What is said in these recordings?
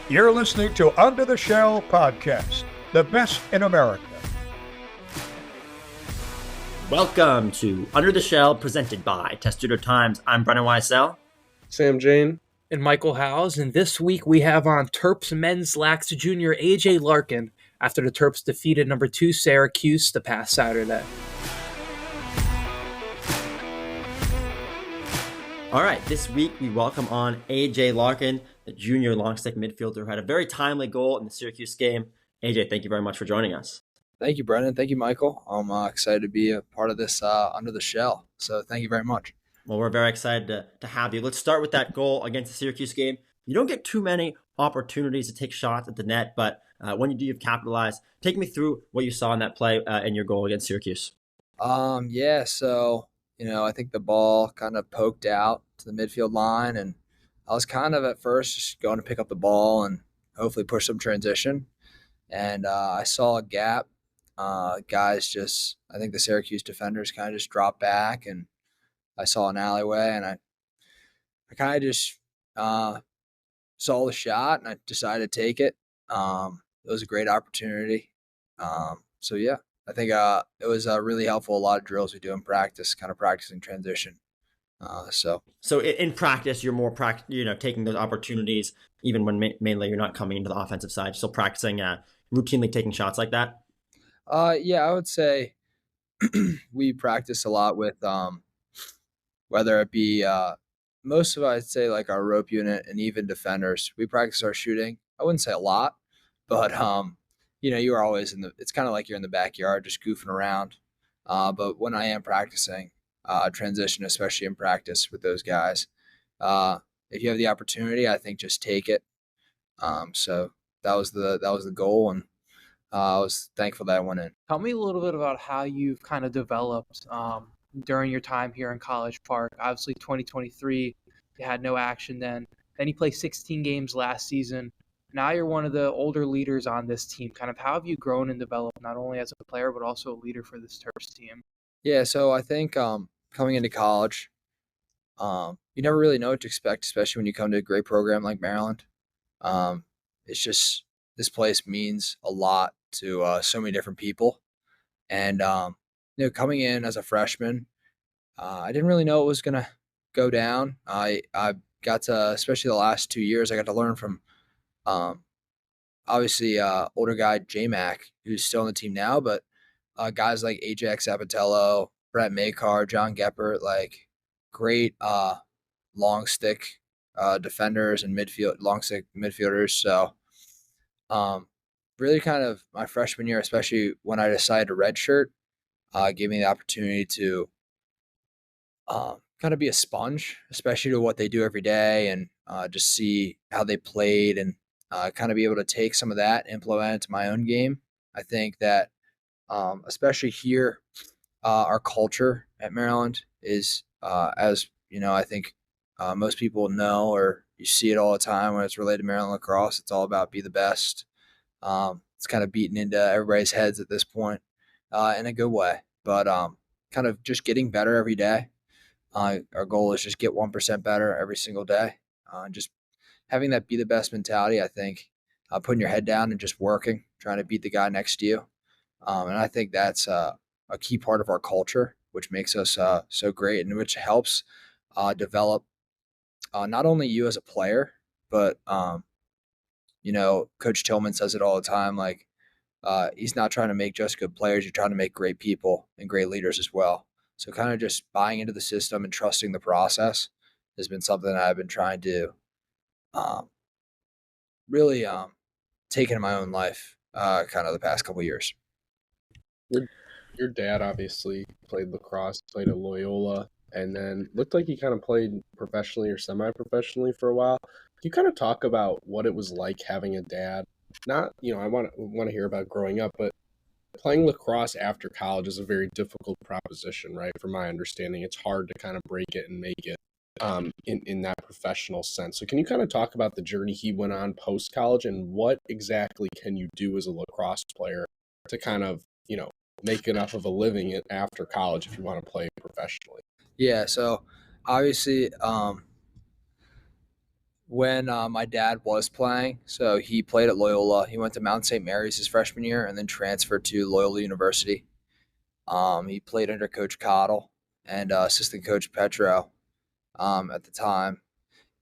You're listening to Under the Shell Podcast, the best in America. Welcome to Under the Shell, presented by Testudo Times. I'm Brennan Weissel. Sam Jane. And Michael Howes. And this week we have on Terp's men's lax junior AJ Larkin after the Terps defeated number 2 Syracuse the past Saturday. All right, this week we welcome on AJ Larkin, the junior long stick midfielder who had a very timely goal in the Syracuse game. AJ, thank you very much for joining us. Thank you, Brendan. Thank you, Michael. I'm excited to be a part of this Under the Shell. So thank you very much. Well, we're very excited to have you. Let's start with that goal against the Syracuse game. You don't get too many opportunities to take shots at the net, but when you do, you've capitalized. Take me through what you saw in that play and your goal against Syracuse. I think the ball kind of poked out to the midfield line, and I was kind of at first just going to pick up the ball and hopefully push some transition. And I saw a gap. I think the Syracuse defenders kind of just dropped back, and I saw an alleyway, and I kind of just saw the shot, and I decided to take it. It was a great opportunity. I think it was really helpful. A lot of drills we do in practice, kind of practicing transition. So in practice, you're more taking those opportunities, even when mainly you're not coming into the offensive side, still practicing routinely taking shots like that. I would say we practice a lot with whether it be most of it, I'd say like our rope unit and even defenders. We practice our shooting. I wouldn't say a lot, but you are always it's kind of like you're in the backyard just goofing around. But when I am practicing transition, especially in practice with those guys, if you have the opportunity, I think just take it. So that was the goal, and I was thankful that I went in. Tell me a little bit about how you've kind of developed during your time here in College Park. Obviously, 2023, you had no action then. Then you played 16 games last season. Now you're one of the older leaders on this team. Kind of how have you grown and developed, not only as a player, but also a leader for this Terps team? Yeah, so I think coming into college, you never really know what to expect, especially when you come to a great program like Maryland. It's just this place means a lot to so many different people. And, coming in as a freshman, I didn't really know it was going to go down. I got to, especially the last 2 years, I got to learn from obviously older guy J-Mac, who's still on the team now, but guys like Ajax Apatello, Brett Makar, John Geppert, like great long stick defenders and long stick midfielders. So really kind of my freshman year, especially when I decided to redshirt, gave me the opportunity to kind of be a sponge, especially to what they do every day, and just see how they played, and kind of be able to take some of that, implement it to my own game. I think that especially here, our culture at Maryland is, as you know, I think most people know, or you see it all the time when it's related to Maryland lacrosse. It's all about be the best. It's kind of beaten into everybody's heads at this point in a good way, but kind of just getting better every day. Our goal is just get 1% better every single day. Just having that be the best mentality, I think, putting your head down and just working, trying to beat the guy next to you. And I think that's a key part of our culture, which makes us so great, and which helps develop not only you as a player, but, Coach Tillman says it all the time, like he's not trying to make just good players. You're trying to make great people and great leaders as well. So kind of just buying into the system and trusting the process has been something that I've been trying to really take in my own life kind of the past couple of years. Your dad obviously played lacrosse, played at Loyola, and then looked like he kind of played professionally or semi-professionally for a while. Can you kind of talk about what it was like having a dad? Not, I want to hear about growing up, but playing lacrosse after college is a very difficult proposition, right? From my understanding, it's hard to kind of break it and make it in that professional sense. So can you kind of talk about the journey he went on post-college, and what exactly can you do as a lacrosse player to kind of, make enough of a living after college if you want to play professionally? Yeah, so obviously when my dad was playing. So he played at Loyola. He went to Mount St. Mary's his freshman year and then transferred to Loyola University. He played under Coach Cottle and assistant coach Petro at the time.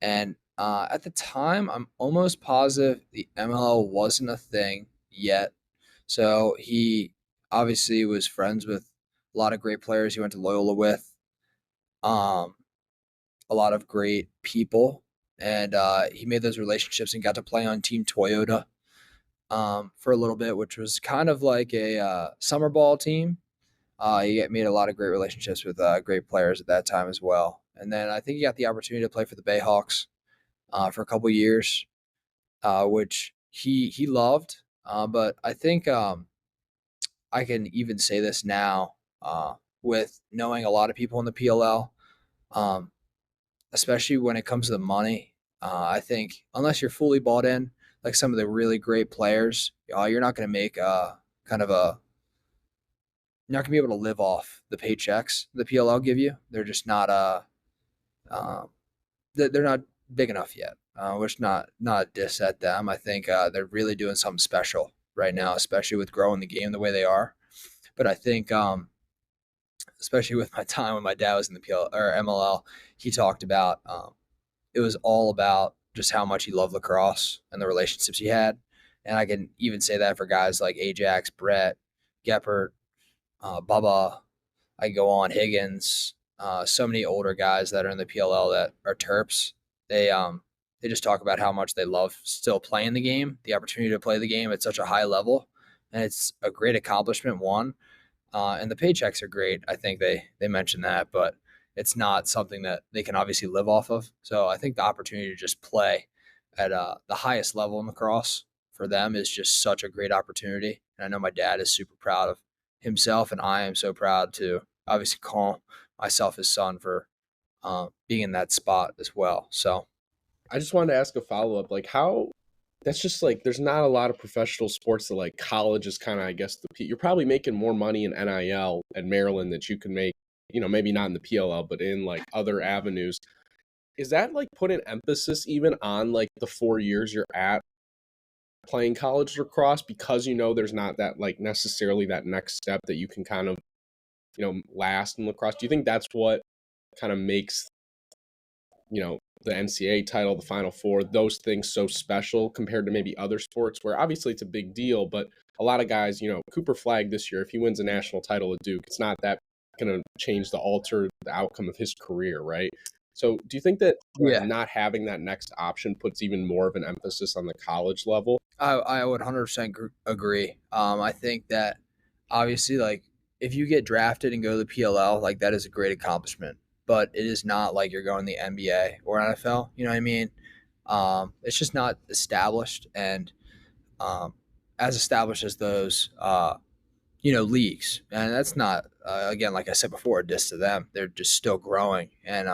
And at the time, I'm almost positive the MLL wasn't a thing yet. So he obviously was friends with a lot of great players he went to Loyola with, a lot of great people. And he made those relationships and got to play on Team Toyota for a little bit, which was kind of like a summer ball team. He made a lot of great relationships with great players at that time as well. And then I think he got the opportunity to play for the Bayhawks for a couple years, which he loved. But I think I can even say this now with knowing a lot of people in the PLL, um, especially when it comes to the money. I think unless you're fully bought in, like some of the really great players, you're not going to make kind of a you're not going to be able to live off the paychecks the PLL give you. They're just not they're not big enough yet. Which not a diss at them. I think they're really doing something special right now, especially with growing the game the way they are. But I think, especially with my time when my dad was in the PL or MLL, he talked about it was all about just how much he loved lacrosse and the relationships he had. And I can even say that for guys like Ajax, Brett, Geppert, Bubba. I go on Higgins, so many older guys that are in the PLL that are Terps. They just talk about how much they love still playing the game, the opportunity to play the game at such a high level, and it's a great accomplishment. One, and the paychecks are great. I think they mentioned that, but it's not something that they can obviously live off of. So I think the opportunity to just play at the highest level in lacrosse for them is just such a great opportunity. And I know my dad is super proud of himself, and I am so proud to obviously call myself his son for being in that spot as well. So I just wanted to ask a follow up, like how that's just like there's not a lot of professional sports that like college is kind of I guess you're probably making more money in NIL at Maryland that you can make, maybe not in the PLL but in like other avenues. Is that like put an emphasis even on like the 4 years you're at playing college lacrosse because there's not that like necessarily that next step that you can kind of last in lacrosse? Do you think that's what kind of makes the NCAA title, the Final Four, those things so special compared to maybe other sports where obviously it's a big deal, but a lot of guys, Cooper Flagg this year, if he wins a national title at Duke, it's not that going to alter the outcome of his career, right? So do you think that not having that next option puts even more of an emphasis on the college level? I would 100% agree. I think that obviously, like, if you get drafted and go to the PLL, like, that is a great accomplishment. But it is not like you're going to the NBA or NFL. You know what I mean? It's just not established. And as established as those, leagues. And that's not, again, like I said before, a diss to them. They're just still growing. And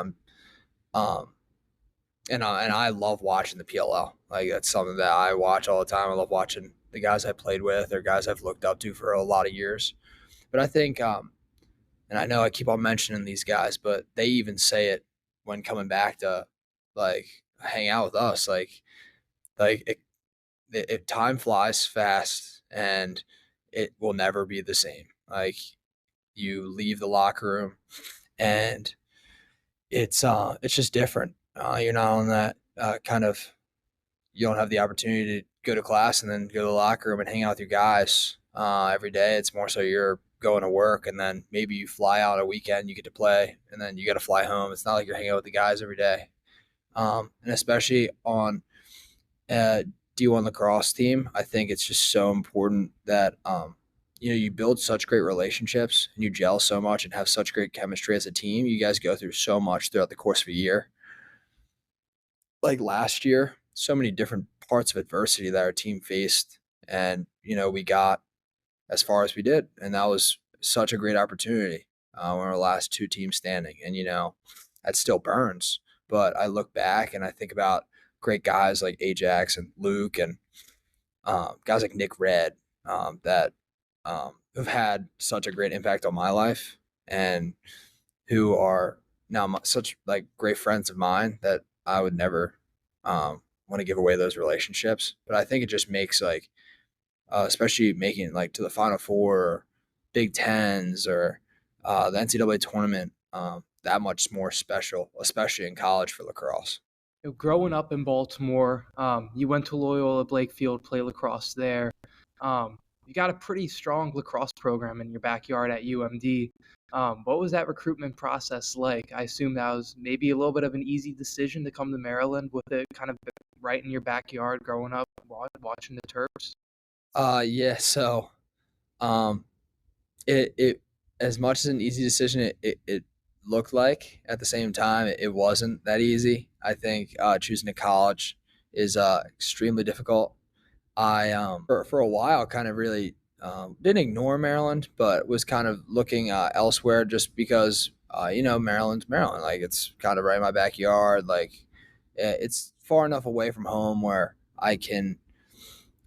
and I love watching the PLL. Like, that's something that I watch all the time. I love watching the guys I played with or guys I've looked up to for a lot of years. But I think, and I know I keep on mentioning these guys, but they even say it when coming back to like hang out with us. Like time flies fast, and it will never be the same. Like, you leave the locker room, and it's just different. You're not on that kind of. You don't have the opportunity to go to class and then go to the locker room and hang out with your guys every day. It's more so you're going to work, and then maybe you fly out a weekend, you get to play, and then you got to fly home. It's not like you're hanging out with the guys every day. And especially on a D1 lacrosse team, I think it's just so important that you build such great relationships and you gel so much and have such great chemistry as a team. You guys go through so much throughout the course of a year. Like last year, so many different parts of adversity that our team faced, and we got as far as we did, and that was such a great opportunity. When we were the last two teams standing, and that still burns. But I look back and I think about great guys like Ajax and Luke and guys like Nick Red that have had such a great impact on my life, and who are now such like great friends of mine that I would never want to give away those relationships. But I think it just makes like, especially making it like to the Final Four, or Big Tens, or the NCAA tournament, that much more special, especially in college for lacrosse. Growing up in Baltimore, you went to Loyola Blakefield, play lacrosse there. You got a pretty strong lacrosse program in your backyard at UMD. What was that recruitment process like? I assume that was maybe a little bit of an easy decision to come to Maryland with it kind of right in your backyard growing up watching the Terps. Yeah. So, um, it as much as an easy decision, it looked like. At the same time, it wasn't that easy. I think choosing a college is extremely difficult. I for a while kind of really didn't ignore Maryland, but was kind of looking elsewhere just because Maryland's Maryland. Like, it's kind of right in my backyard. Like, it's far enough away from home where I can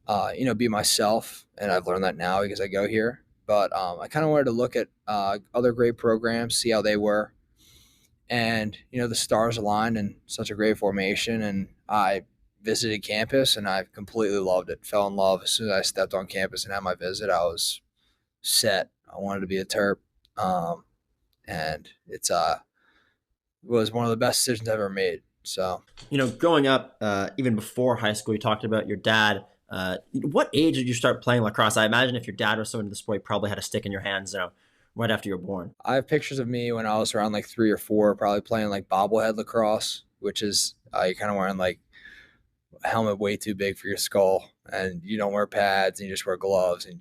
be myself, and I've learned that now because I go here. But I kind of wanted to look at other great programs, see how they were, and the stars aligned in such a great formation, and I visited campus, and I completely loved it. Fell in love as soon as I stepped on campus and had my visit. I was set. I wanted to be a Terp, and it's was one of the best decisions I've ever made. So, Growing up, even before high school, you talked about your dad. What age did you start playing lacrosse? I imagine if your dad was so into the sport, he probably had a stick in your hands, right after you were born. I have pictures of me when I was around like 3 or 4, probably playing like bobblehead lacrosse, which is you kind of wearing like a helmet way too big for your skull, and you don't wear pads, and you just wear gloves, and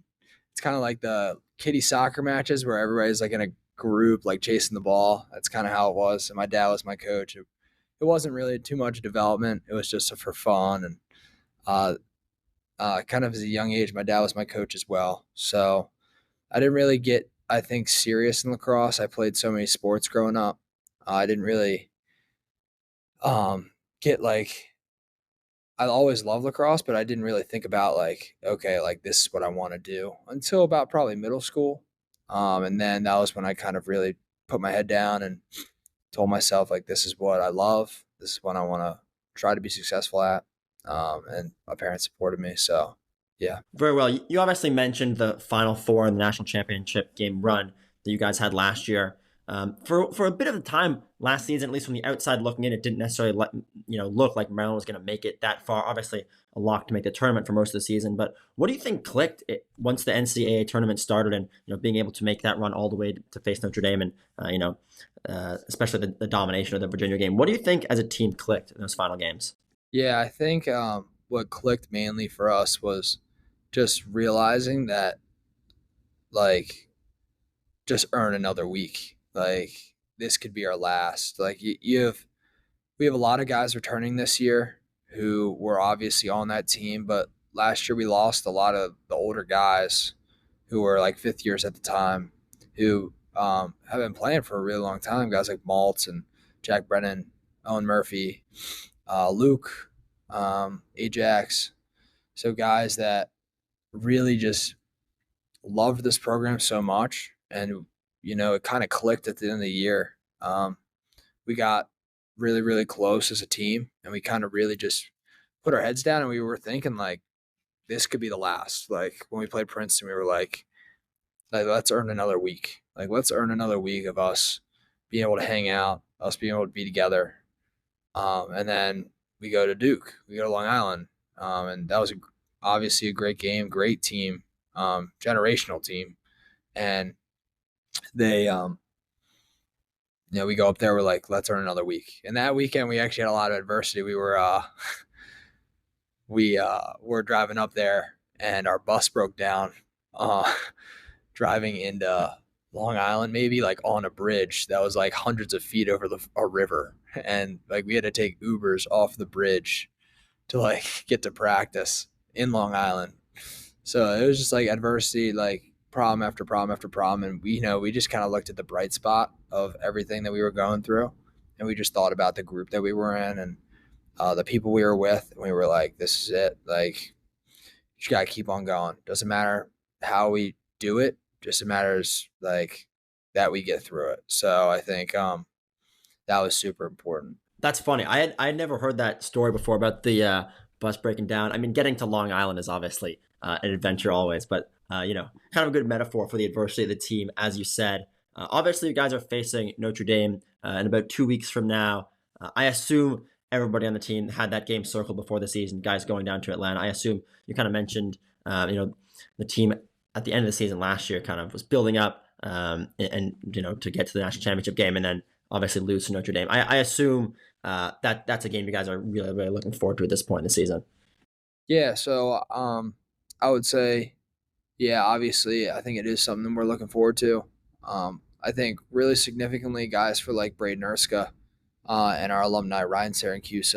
it's kind of like the kiddie soccer matches where everybody's like in a group, like chasing the ball. That's kind of how it was. And my dad was my coach. It wasn't really too much development. It was just for fun, and kind of as a young age, my dad was my coach as well. So I didn't really get, I think, serious in lacrosse. I played so many sports growing up. I didn't really get like, I always loved lacrosse, but I didn't really think about like, okay, like this is what I want to do until about probably middle school. And then that was when I kind of really put my head down and told myself, like, this is what I love. This is what I want to try to be successful at. And my parents supported me. So, yeah. Very well. You obviously mentioned the Final Four and the national championship game run that you guys had last year. For a bit of the time last season, at least from the outside looking in, it didn't necessarily look like Maryland was going to make it that far. Obviously, a lock to make the tournament for most of the season. But what do you think clicked once the NCAA tournament started, and being able to make that run all the way to face Notre Dame, and especially the domination of the Virginia game? What do you think as a team clicked in those final games? Yeah, I think what clicked mainly for us was just realizing that, like, just earn another week. Like, this could be our last. Like, we have a lot of guys returning this year who were obviously on that team, but last year we lost a lot of the older guys who were like fifth years at the time, who have been playing for a really long time. Guys like Maltz and Jack Brennan, Owen Murphy, Luke, Ajax. So guys that really just loved this program so much, and it kind of clicked at the end of the year. We got really, really close as a team, and we kind of really just put our heads down, and we were thinking like, this could be the last. Like, when we played Princeton, we were like let's earn another week. Like, let's earn another week of us being able to hang out, us being able to be together. And then we go to Duke, we go to Long Island, and that was obviously a great game, great team, generational team, and they we go up there, we're like, let's earn another week. And that weekend we actually had a lot of adversity. We were were driving up there, and our bus broke down driving into Long Island, maybe like on a bridge that was like hundreds of feet over a river, and like we had to take Ubers off the bridge to like get to practice in Long Island. So it was just like adversity, like problem after problem after problem. And we just kind of looked at the bright spot of everything that we were going through, and we just thought about the group that we were in and the people we were with, and we were like, this is it. Like, you just gotta keep on going. Doesn't matter how we do it, just it matters like that we get through it. So I think that was super important. That's funny. I had never heard that story before about the bus breaking down. I mean, getting to Long Island is obviously an adventure always, but kind of a good metaphor for the adversity of the team, as you said. Obviously, you guys are facing Notre Dame in about 2 weeks from now. I assume everybody on the team had that game circled before the season. Guys going down to Atlanta. I assume you kind of mentioned, the team at the end of the season last year kind of was building up and to get to the national championship game, and then obviously lose to Notre Dame. I assume that's a game you guys are really, really looking forward to at this point in the season. Yeah, so I would say, yeah, obviously, I think it is something we're looking forward to. I think really significantly, guys for like Braden Erska and our alumni Ryan Syracuse,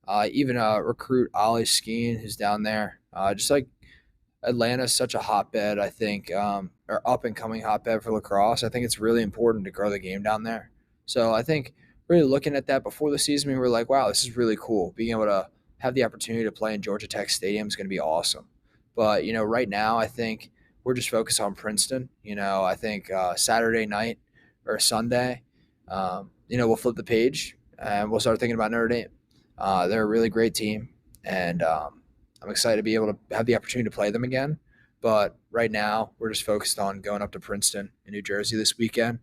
even recruit Ollie Skeen, who's down there. Just like Atlanta's such a hotbed, I think, or up and coming hotbed for lacrosse. I think it's really important to grow the game down there. So I think really looking at that before the season, we were like, wow, this is really cool. Being able to have the opportunity to play in Georgia Tech Stadium is going to be awesome. But, right now I think we're just focused on Princeton. I think Saturday night or Sunday, we'll flip the page and we'll start thinking about Notre Dame. They're a really great team, and I'm excited to be able to have the opportunity to play them again. But right now, we're just focused on going up to Princeton in New Jersey this weekend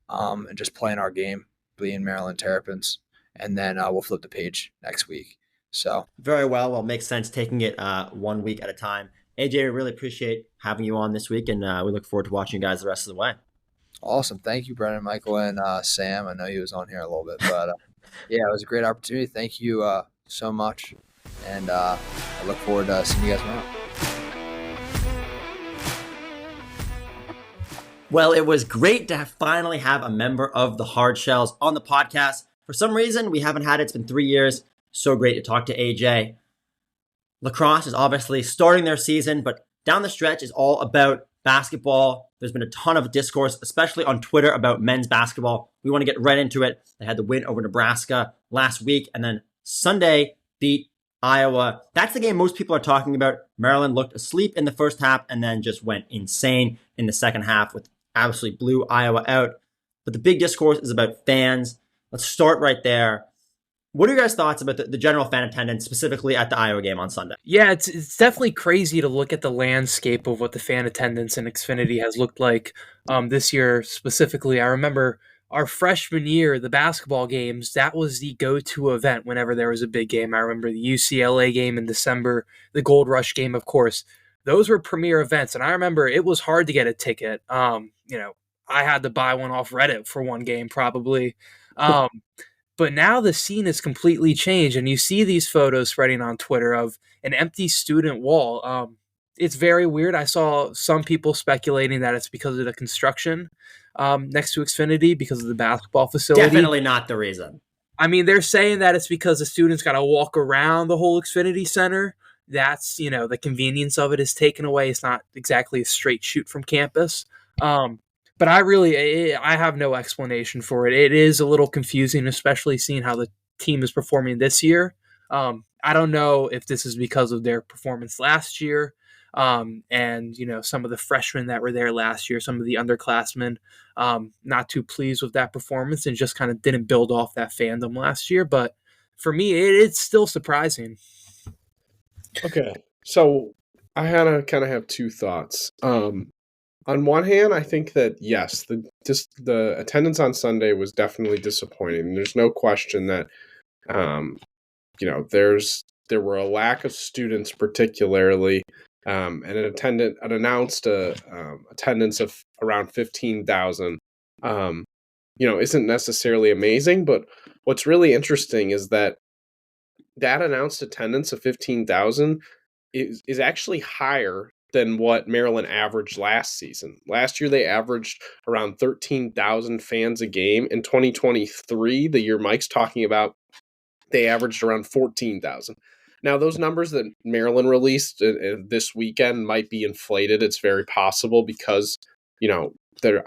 and just playing our game, being Maryland Terrapins, and then we'll flip the page next week. So very well. Makes sense taking it 1 week at a time. AJ, we really appreciate having you on this week, and we look forward to watching you guys the rest of the way. Awesome. Thank you, Brendan, Michael, and Sam. I know he was on here a little bit, but yeah, it was a great opportunity. Thank you so much, and I look forward to seeing you guys around. Well, it was great to finally have a member of the Hard Shells on the podcast. For some reason, we haven't had it. It's been 3 years. So great to talk to AJ. Lacrosse is obviously starting their season, but down the stretch is all about basketball. There's been a ton of discourse, especially on Twitter, about men's basketball. We want to get right into it. They had the win over Nebraska last week, and then Sunday beat Iowa. That's the game most people are talking about. Maryland looked asleep in the first half and then just went insane in the second half, with absolutely blew Iowa out. But the big discourse is about fans. Let's start right there. What are your guys' thoughts about the general fan attendance, specifically at the Iowa game on Sunday? Yeah, it's definitely crazy to look at the landscape of what the fan attendance in Xfinity has looked like this year specifically. I remember our freshman year, the basketball games, that was the go-to event whenever there was a big game. I remember the UCLA game in December, the Gold Rush game, of course. Those were premier events, and I remember it was hard to get a ticket. I had to buy one off Reddit for one game probably. But now the scene has completely changed, and you see these photos spreading on Twitter of an empty student wall. It's very weird. I saw some people speculating that it's because of the construction next to Xfinity, because of the basketball facility. Definitely not the reason. I mean, they're saying that it's because the students got to walk around the whole Xfinity Center. That's, the convenience of it is taken away. It's not exactly a straight shoot from campus. But I have no explanation for it. It is a little confusing, especially seeing how the team is performing this year. I don't know if this is because of their performance last year, and some of the freshmen that were there last year, some of the underclassmen, not too pleased with that performance and just kind of didn't build off that fandom last year. But for me, it's still surprising. Okay, so I kind of have two thoughts. On one hand, I think that, yes, the attendance on Sunday was definitely disappointing. There's no question that, there were a lack of students, particularly, and an announced attendance of around 15,000. Isn't necessarily amazing, but what's really interesting is that announced attendance of 15,000 is actually higher than what Maryland averaged last season. Last year, they averaged around 13,000 fans a game. In 2023, the year Mike's talking about, they averaged around 14,000. Now, those numbers that Maryland released this weekend might be inflated. It's very possible because, their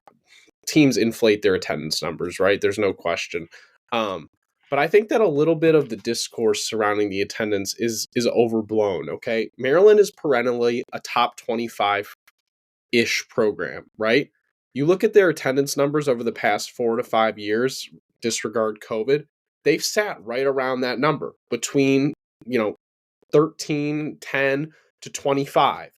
teams inflate their attendance numbers, right? There's no question. But I think that a little bit of the discourse surrounding the attendance is overblown, okay? Maryland is perennially a top 25-ish program, right? You look at their attendance numbers over the past 4 to 5 years, disregard COVID, they've sat right around that number between, 13, 10 to 25.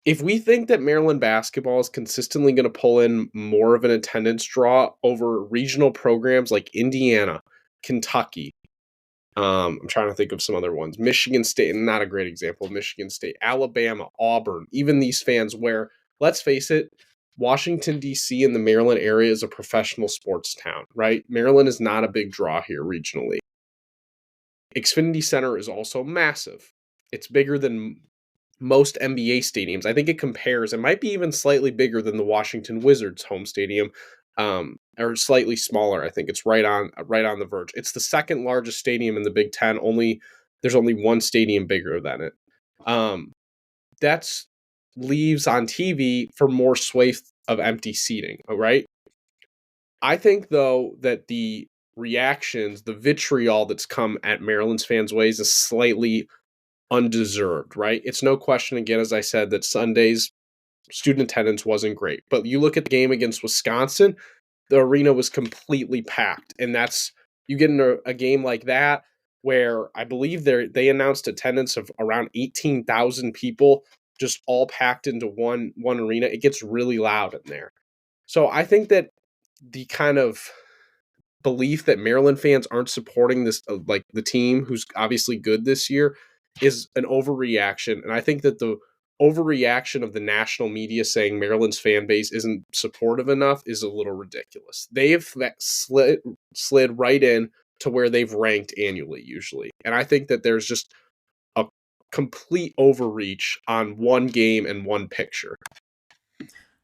If we think that Maryland basketball is consistently going to pull in more of an attendance draw over regional programs like Indiana, Kentucky, I'm trying to think of some other ones, Michigan State, not a great example of Michigan State, Alabama, Auburn, even these fans where, let's face it, Washington, D.C. and the Maryland area is a professional sports town, right? Maryland is not a big draw here regionally. Xfinity Center is also massive. It's bigger than most NBA stadiums. I think it compares. It might be even slightly bigger than the Washington Wizards home stadium, or slightly smaller. I think it's right on the verge. It's the second largest stadium in the Big Ten. There's only one stadium bigger than it. That's leaves on TV for more swathe of empty seating. All right. I think though that the reactions, the vitriol that's come at Maryland's fans' ways is slightly undeserved, right? It's no question, again, as I said, that Sunday's student attendance wasn't great. But you look at the game against Wisconsin, the arena was completely packed. And you get in a game like that where I believe they announced attendance of around 18,000 people just all packed into one arena. It gets really loud in there. So I think that the kind of belief that Maryland fans aren't supporting this, like the team who's obviously good this year, is an overreaction. And I think that the overreaction of the national media saying Maryland's fan base isn't supportive enough is a little ridiculous. They've slid right in to where they've ranked annually usually. And I think that there's just a complete overreach on one game and one picture.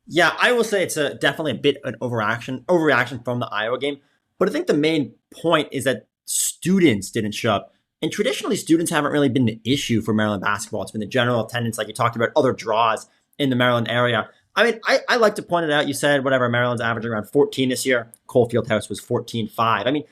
Yeah, I will say it's definitely a bit an overreaction from the Iowa game. But I think the main point is that students didn't show up. And traditionally, students haven't really been an issue for Maryland basketball. It's been the general attendance, like you talked about, other draws in the Maryland area. I mean, I like to point it out. You said, whatever, Maryland's averaging around 14 this year. Cole Fieldhouse was 14.5. I mean,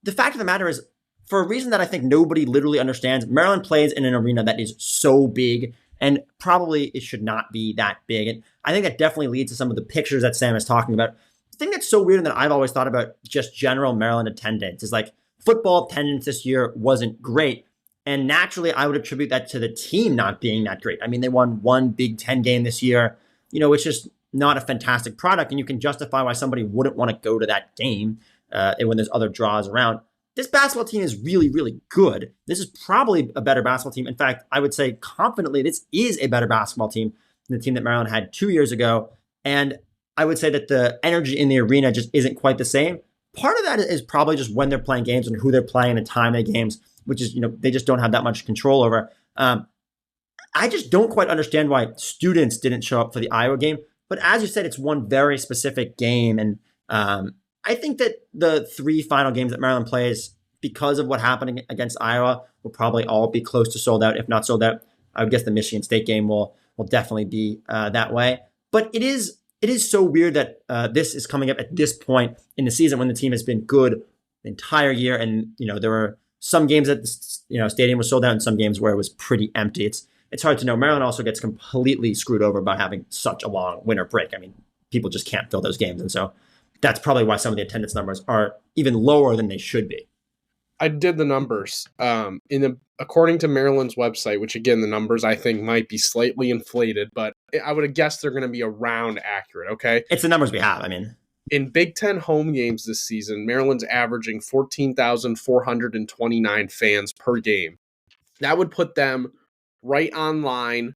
the fact of the matter is, for a reason that I think nobody literally understands, Maryland plays in an arena that is so big, and probably it should not be that big. And I think that definitely leads to some of the pictures that Sam is talking about. The thing that's so weird and that I've always thought about just general Maryland attendance is like football attendance this year wasn't great. And naturally, I would attribute that to the team not being that great. I mean, they won one Big Ten game this year. It's just not a fantastic product. And you can justify why somebody wouldn't want to go to that game when there's other draws around. This basketball team is really, really good. This is probably a better basketball team. In fact, I would say confidently this is a better basketball team than the team that Maryland had 2 years ago. And I would say that the energy in the arena just isn't quite the same. Part of that is probably just when they're playing games and who they're playing and the time of the games, which is, they just don't have that much control over. I just don't quite understand why students didn't show up for the Iowa game. But as you said, it's one very specific game. And I think that the three final games that Maryland plays, because of what happened against Iowa, will probably all be close to sold out, if not sold out. I would guess the Michigan State game will definitely be that way. But it is so weird that this is coming up at this point in the season when the team has been good the entire year. And, there were some games that the stadium was sold out and some games where it was pretty empty. It's hard to know. Maryland also gets completely screwed over by having such a long winter break. I mean, people just can't fill those games. And so that's probably why some of the attendance numbers are even lower than they should be. I did the numbers. According to Maryland's website, which again, the numbers I think might be slightly inflated, but I would have guessed they're going to be around accurate, okay? It's the numbers we have, I mean. In Big Ten home games this season, Maryland's averaging 14,429 fans per game. That would put them right on line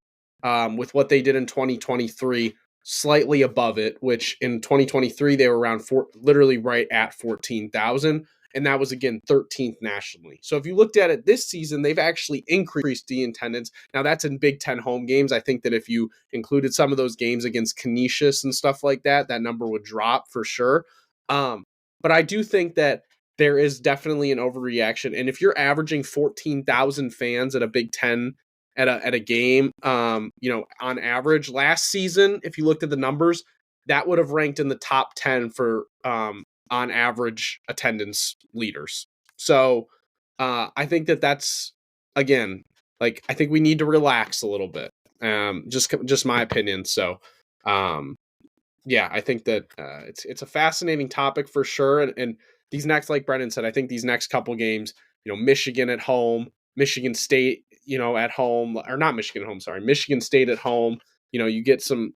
with what they did in 2023, slightly above it, which in 2023, they were around literally right at 14,000. And that was, again, 13th nationally. So if you looked at it this season, they've actually increased the attendance. Now, that's in Big Ten home games. I think that if you included some of those games against Canisius and stuff like that, that number would drop for sure. But I do think that there is definitely an overreaction. And if you're averaging 14,000 fans at a Big Ten at a game, on average last season, if you looked at the numbers, that would have ranked in the top 10 for on average attendance leaders. So I think that's, again, I think we need to relax a little bit. Just my opinion. So I think that it's a fascinating topic for sure. And these next, like Brendan said, I think these next couple games, Michigan at home, Michigan State, at home, or not Michigan at home, sorry, Michigan State at home, you get some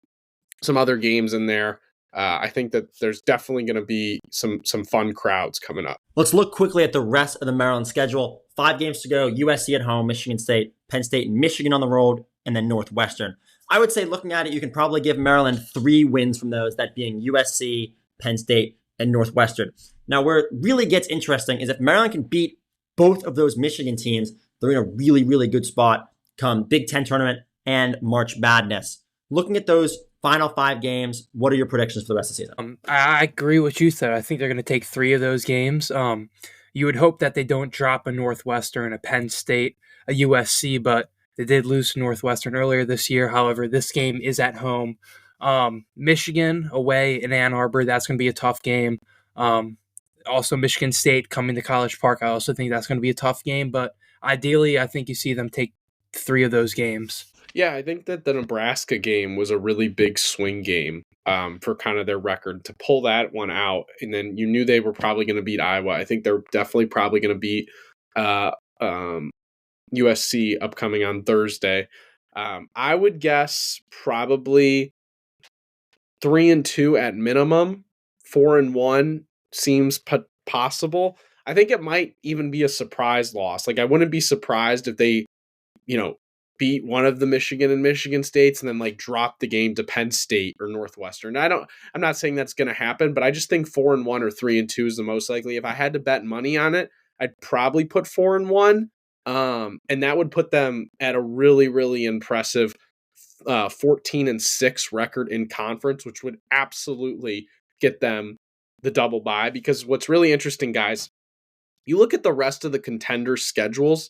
other games in there. I think that there's definitely going to be some fun crowds coming up. Let's look quickly at the rest of the Maryland schedule. 5 games to go, USC at home, Michigan State, Penn State, and Michigan on the road, and then Northwestern. I would say looking at it, you can probably give Maryland 3 wins from those, that being USC, Penn State, and Northwestern. Now, where it really gets interesting is if Maryland can beat both of those Michigan teams, they're in a really, really good spot come Big Ten tournament and March Madness. Looking at those final 5 games, what are your predictions for the rest of the season? I agree with what you said. I think they're going to take 3 of those games. You would hope that they don't drop a Northwestern, a Penn State, a USC, but they did lose to Northwestern earlier this year. However, this game is at home. Michigan away in Ann Arbor, that's going to be a tough game. Also, Michigan State coming to College Park, I also think that's going to be a tough game. But ideally, I think you see them take 3 of those games. Yeah, I think that the Nebraska game was a really big swing game for kind of their record. To pull that one out, and then you knew they were probably going to beat Iowa. I think they're definitely probably going to beat USC upcoming on Thursday. I would guess probably 3-2 at minimum. 4-1 seems possible. I think it might even be a surprise loss. Like, I wouldn't be surprised if they, beat one of the Michigan and Michigan States and then like drop the game to Penn State or Northwestern. I'm not saying that's going to happen, but I just think 4-1 or 3-2 is the most likely. If I had to bet money on it, I'd probably put 4-1. And that would put them at a really, really impressive 14-6 record in conference, which would absolutely get them the double bye. Because what's really interesting, guys, you look at the rest of the contenders' schedules.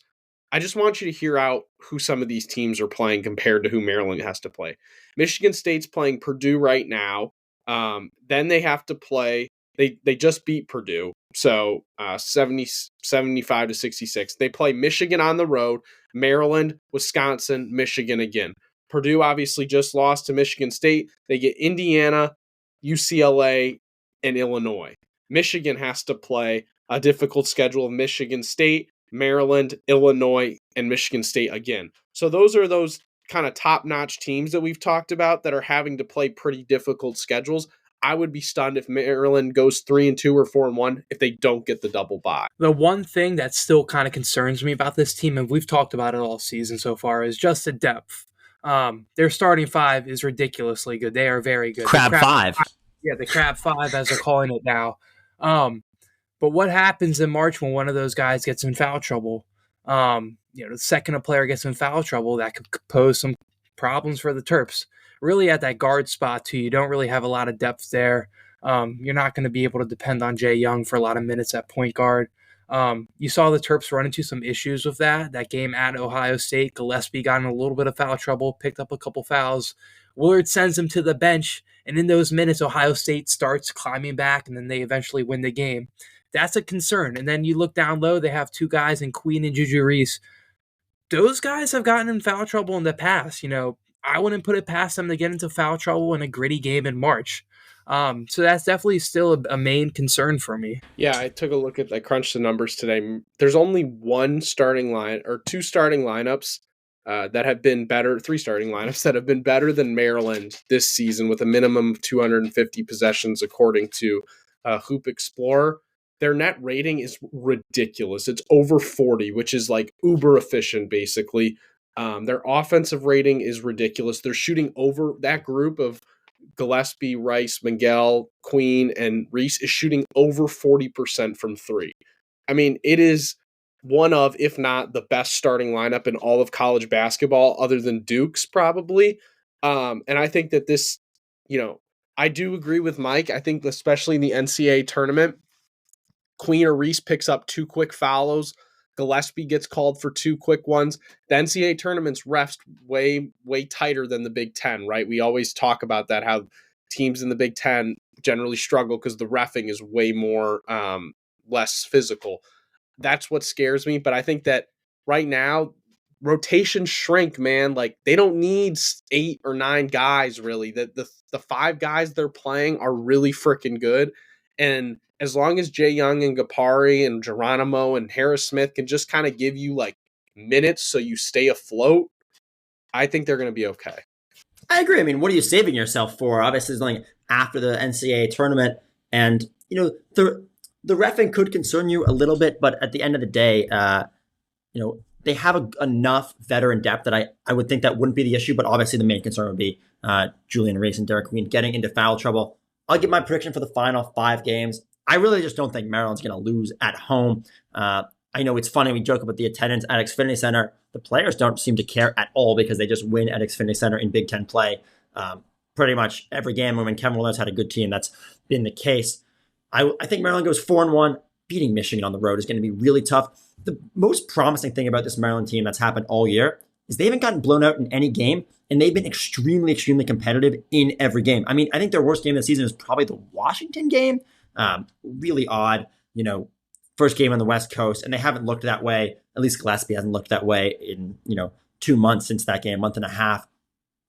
I just want you to hear out who some of these teams are playing compared to who Maryland has to play. Michigan State's playing Purdue right now. Then they have to play. They just beat Purdue, so 75-66. They play Michigan on the road, Maryland, Wisconsin, Michigan again. Purdue obviously just lost to Michigan State. They get Indiana, UCLA, and Illinois. Michigan has to play a difficult schedule of Michigan State, Maryland, Illinois, and Michigan State again. So those are those kind of top-notch teams that we've talked about that are having to play pretty difficult schedules. I would be stunned if Maryland goes 3-2 or 4-1 if they don't get the double bye. The one thing that still kind of concerns me about this team, and we've talked about it all season so far, is just the depth. Their starting 5 is ridiculously good. They are very good. Crab 5. Yeah, the Crab 5, as they're calling it now. But what happens in March when one of those guys gets in foul trouble? The second a player gets in foul trouble, that could pose some problems for the Terps. Really at that guard spot, too, you don't really have a lot of depth there. You're not going to be able to depend on Jay Young for a lot of minutes at point guard. You saw the Terps run into some issues with that. That game at Ohio State, Gillespie got in a little bit of foul trouble, picked up a couple fouls. Willard sends him to the bench, and in those minutes, Ohio State starts climbing back, and then they eventually win the game. That's a concern. And then you look down low, they have 2 guys in Queen and Juju Reese. Those guys have gotten in foul trouble in the past. I wouldn't put it past them to get into foul trouble in a gritty game in March. So that's definitely still a main concern for me. Yeah, I crunched the numbers today. There's only 2 starting lineups that have been better, 3 starting lineups that have been better than Maryland this season with a minimum of 250 possessions according to Hoop Explorer. Their net rating is ridiculous. It's over 40, which is like uber efficient, basically. Their offensive rating is ridiculous. They're shooting over that group of Gillespie, Rice, Miguel, Queen, and Reese is shooting over 40% from 3. I mean, it is one of, if not the best starting lineup in all of college basketball, other than Duke's probably. And I think that this, I do agree with Mike. I think especially in the NCAA tournament, Queen or Reese picks up 2 quick fouls. Gillespie gets called for 2 quick ones. The NCAA tournament's refs way, way tighter than the Big Ten, right? We always talk about that, how teams in the Big Ten generally struggle because the reffing is way more less physical. That's what scares me. But I think that right now, rotations shrink, man. Like, they don't need 8 or 9 guys, really. The 5 guys they're playing are really freaking good. And as long as Jay Young and Gapari and Geronimo and Harris Smith can just kind of give you like minutes so you stay afloat, I think they're going to be okay. I agree. I mean, what are you saving yourself for? Obviously, there's nothing after the NCAA tournament, and the reffing could concern you a little bit, but at the end of the day, they have enough veteran depth that I would think that wouldn't be the issue. But obviously, the main concern would be Julian Reese and Derek Queen getting into foul trouble. I'll give my prediction for the final 5 games. I really just don't think Maryland's going to lose at home. I know it's funny, we joke about the attendance at Xfinity Center. The players don't seem to care at all because they just win at Xfinity Center in Big Ten play. Pretty much every game when Kevin Willard's had a good team, that's been the case. I think Maryland goes 4-1. Beating Michigan on the road is going to be really tough. The most promising thing about this Maryland team that's happened all year is they haven't gotten blown out in any game, and they've been extremely, extremely competitive in every game. I mean, I think their worst game of the season is probably the Washington game. Really odd, first game on the West Coast, and they haven't looked that way. At least Gillespie hasn't looked that way in, 2 months since that game, month and a half.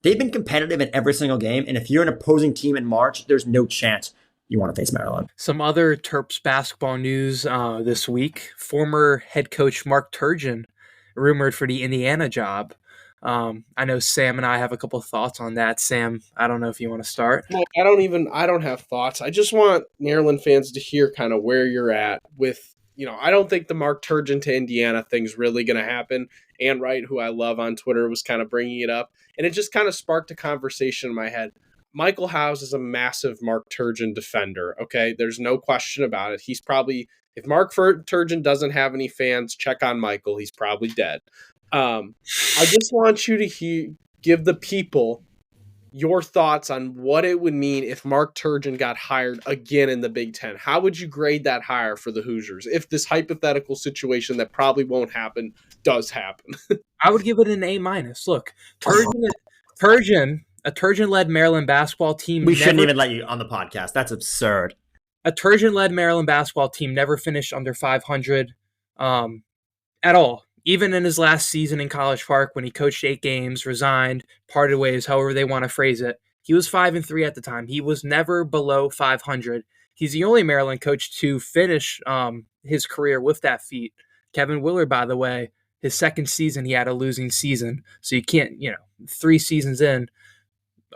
They've been competitive in every single game, and if you're an opposing team in March, there's no chance you want to face Maryland. Some other Terps basketball news this week. Former head coach Mark Turgeon rumored for the Indiana job. I know Sam and I have a couple of thoughts on that. Sam, I don't know if you want to start. Well, I don't have thoughts. I just want Maryland fans to hear kind of where you're at with, I don't think the Mark Turgeon to Indiana thing's really going to happen. Ann Wright, who I love on Twitter, was kind of bringing it up, and it just kind of sparked a conversation in my head. Michael Howes is a massive Mark Turgeon defender, okay? There's no question about it. He's probably, if Mark Turgeon doesn't have any fans, check on Michael. He's probably dead. I just want you to give the people your thoughts on what it would mean if Mark Turgeon got hired again in the Big Ten. How would you grade that hire for the Hoosiers if this hypothetical situation that probably won't happen does happen? I would give it an A-. Look, a Turgeon-led Maryland basketball team. We shouldn't even let you on the podcast. That's absurd. A Turgeon-led Maryland basketball team never finished under 500 at all. Even in his last season in College Park, when he coached 8 games, resigned, parted ways, however they want to phrase it, he was 5-3 at the time. He was never below 500. He's the only Maryland coach to finish his career with that feat. Kevin Willard, by the way, his second season, he had a losing season. So you can't, 3 seasons in,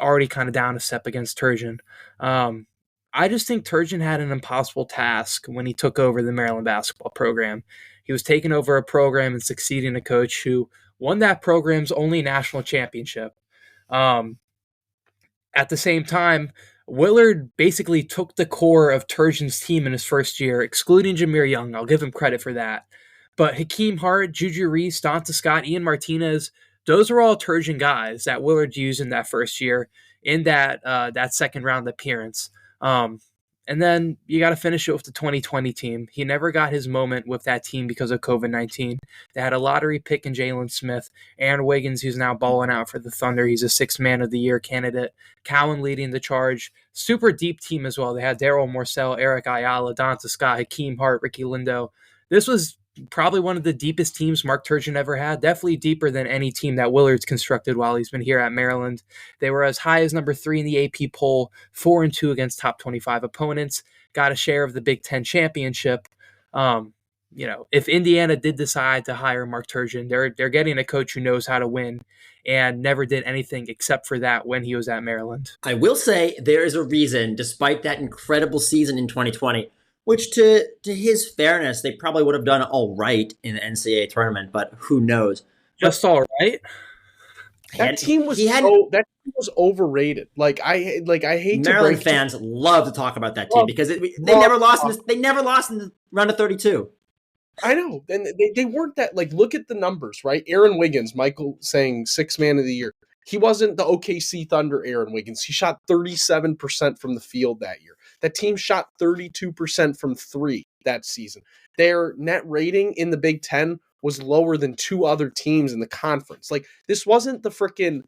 already kind of down a step against Turgeon. I just think Turgeon had an impossible task when he took over the Maryland basketball program. He was taking over a program and succeeding a coach who won that program's only national championship. At the same time, Willard basically took the core of Turgeon's team in his first year, excluding Jameer Young. I'll give him credit for that. But Hakeem Hart, Juju Reese, Donta Scott, Ian Martinez, those are all Turgeon guys that Willard used in that first year in that second round appearance. And then you got to finish it with the 2020 team. He never got his moment with that team because of COVID-19. They had a lottery pick in Jalen Smith. Aaron Wiggins, who's now balling out for the Thunder. He's a 6th Man of the Year candidate. Cowan leading the charge. Super deep team as well. They had Daryl Morcell, Eric Ayala, Donta Scott, Hakeem Hart, Ricky Lindo. This was probably one of the deepest teams Mark Turgeon ever had. Definitely deeper than any team that Willard's constructed while he's been here at Maryland. They were as high as number 3 in the AP poll, 4-2 against top 25 opponents, got a share of the Big Ten championship. If Indiana did decide to hire Mark Turgeon, they're getting a coach who knows how to win and never did anything except for that when he was at Maryland. I will say there is a reason, despite that incredible season in 2020, which to his fairness, they probably would have done all right in the NCAA tournament, but who knows? Just all right. That team was overrated. I hate Maryland fans love to talk about that team because they never lost in the round of 32. I know, and they weren't that. Look at the numbers, right? Aaron Wiggins, Michael saying 6th Man of the Year. He wasn't the OKC Thunder Aaron Wiggins. He shot 37% from the field that year. That team shot 32% from 3 that season. Their net rating in the Big Ten was lower than 2 other teams in the conference. This wasn't the freaking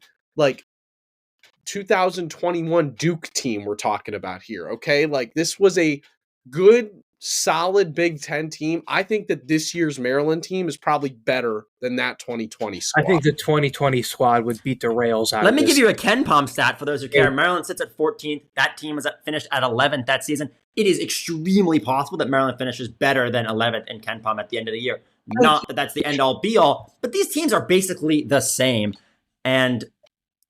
2021 Duke team we're talking about here, okay? This was a good, solid Big Ten team. I think that this year's Maryland team is probably better than that 2020 squad. I think the 2020 squad would beat the rails out Let of me this. give you a Ken Palm stat for those who care. Yeah. Maryland sits at 14th. That team was finished at 11th that season. It is extremely possible that Maryland finishes better than 11th in Ken Palm at the end of the year. Not that that's the end-all, be-all, but these teams are basically the same. And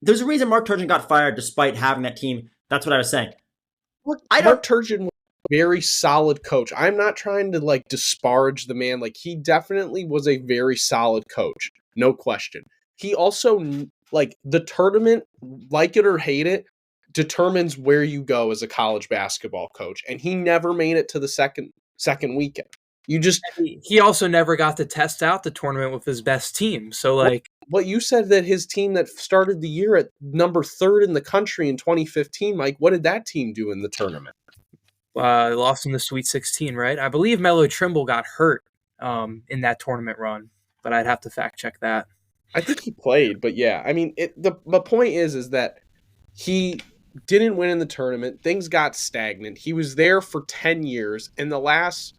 there's a reason Mark Turgeon got fired despite having that team. That's what I was saying. Mark Turgeon was a very solid coach. I'm not trying to like disparage the man. Like, he definitely was a very solid coach. No question. He also, like, the tournament, like it or hate it, determines where you go as a college basketball coach. And he never made it to the second weekend. He also never got to test out the tournament with his best team. So, like, But you said that his team that started the year at number 3rd in the country in 2015, Mike, what did that team do in the tournament? lost in the Sweet 16, right? I believe Melo Trimble got hurt in that tournament run, but I'd have to fact check that. I think he played, but yeah, I mean, the point is that he didn't win in the tournament. Things got stagnant. He was there for 10 years, and the last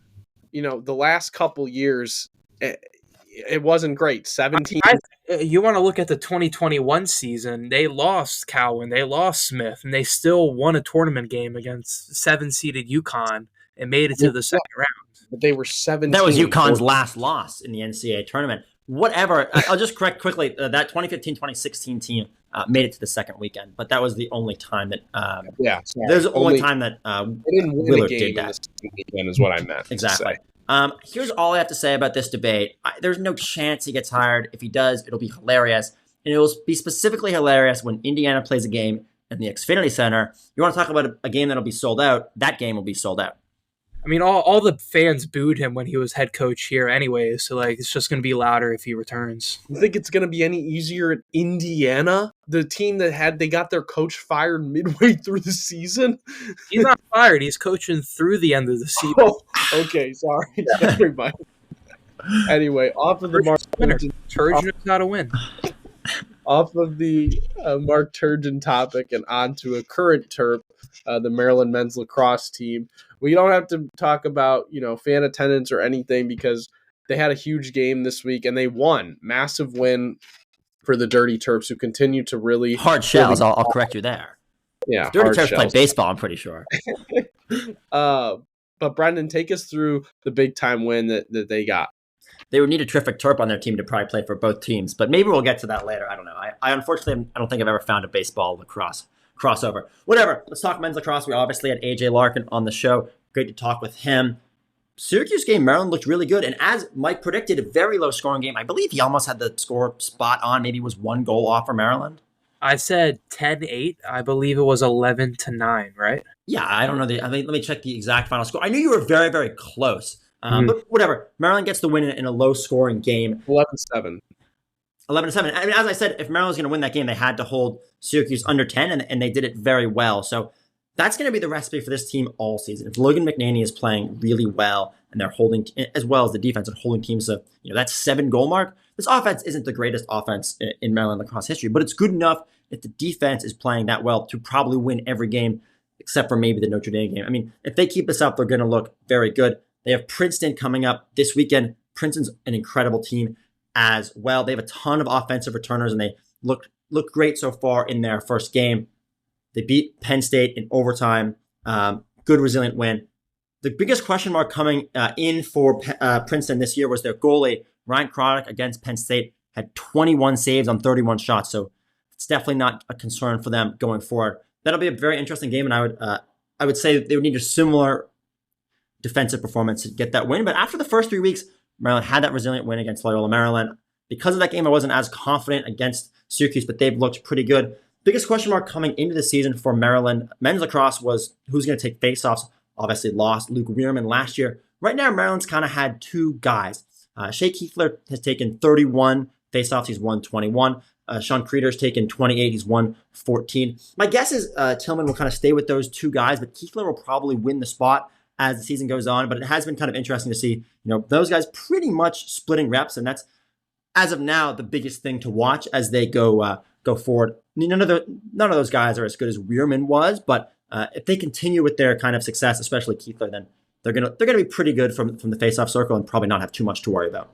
couple years, it wasn't great. 17. You want to look at the 2021 season, they lost Cowan, they lost Smith, and they still won a tournament game against 7-seeded UConn and made it to the second round. But they were 17. That was UConn's last loss in the NCAA tournament. Whatever. I'll just correct quickly. That 2015-2016 team made it to the second weekend, but that was the only time that there's the only time that they didn't win Willard a game did in that. the second weekend is what I meant. Exactly. Here's all I have to say about this debate. There's no chance he gets hired. If he does, it'll be hilarious. And it will be specifically hilarious when Indiana plays a game in the Xfinity Center. You want to talk about a game that'll be sold out? That game will be sold out. I mean, all the fans booed him when he was head coach here anyways, so like it's just going to be louder if he returns. You think it's going to be any easier at Indiana, the team that they got their coach fired midway through the season? He's not fired. He's coaching through the end of the season. Oh, okay, sorry. Everybody. Anyway, off of the Mark Turgeon knows how to win. Off of the Mark Turgeon topic and onto a current Terp, the Maryland men's lacrosse team. We don't have to talk about, fan attendance or anything because they had a huge game this week and they won. Massive win for the Dirty Terps, who continue to really hard shells. I'll correct you there. Yeah, Dirty hard Terps shells. play baseball, I'm pretty sure. But Brendan, take us through the big time win that they got. They would need a terrific Terp on their team to probably play for both teams, but maybe we'll get to that later. I don't know. I unfortunately, I don't think I've ever found a baseball lacrosse crossover. Whatever. Let's talk men's lacrosse. We obviously had AJ Larkin on the show. Great to talk with him. Syracuse game, Maryland looked really good. And as Mike predicted, a very low scoring game. I believe he almost had the score spot on. Maybe it was 1 goal off for Maryland. I said 10-8. I believe it was 11-9, right? Yeah, I don't know. Let me check the exact final score. I knew you were very, very close. But whatever. Maryland gets the win in a low-scoring game. 11-7. 11-7. I mean, as I said, if Maryland was going to win that game, they had to hold Syracuse under 10, and they did it very well. So that's going to be the recipe for this team all season. If Logan McNaney is playing really well, and they're holding, as well as the defense, and holding teams to that 7-goal mark, this offense isn't the greatest offense in Maryland lacrosse history, but it's good enough if the defense is playing that well to probably win every game, except for maybe the Notre Dame game. I mean, if they keep this up, they're going to look very good. They have Princeton coming up this weekend. Princeton's an incredible team as well. They have a ton of offensive returners, and they look great so far in their first game. They beat Penn State in overtime. Good, resilient win. The biggest question mark coming in for Princeton this year was their goalie, Ryan Croddick, against Penn State, had 21 saves on 31 shots. So it's definitely not a concern for them going forward. That'll be a very interesting game, and I would say they would need a similar defensive performance to get that win. But after the first 3 weeks, Maryland had that resilient win against Loyola Maryland. Because of that game, I wasn't as confident against Syracuse, but they've looked pretty good. Biggest question mark coming into the season for Maryland men's lacrosse was who's going to take faceoffs. Obviously lost Luke Weirman last year. Right now, Maryland's kind of had 2 guys. Shea Kiefler has taken 31 faceoffs. He's won 21. Sean Creeder's taken 28. He's won 14. My guess is Tillman will kind of stay with those 2 guys, but Kiefler will probably win the spot as the season goes on. But it has been kind of interesting to see, those guys pretty much splitting reps, and that's, as of now, the biggest thing to watch as they go forward. None of those guys are as good as Weirman was, but if they continue with their kind of success, especially Kiefler, then they're gonna be pretty good from the faceoff circle and probably not have too much to worry about.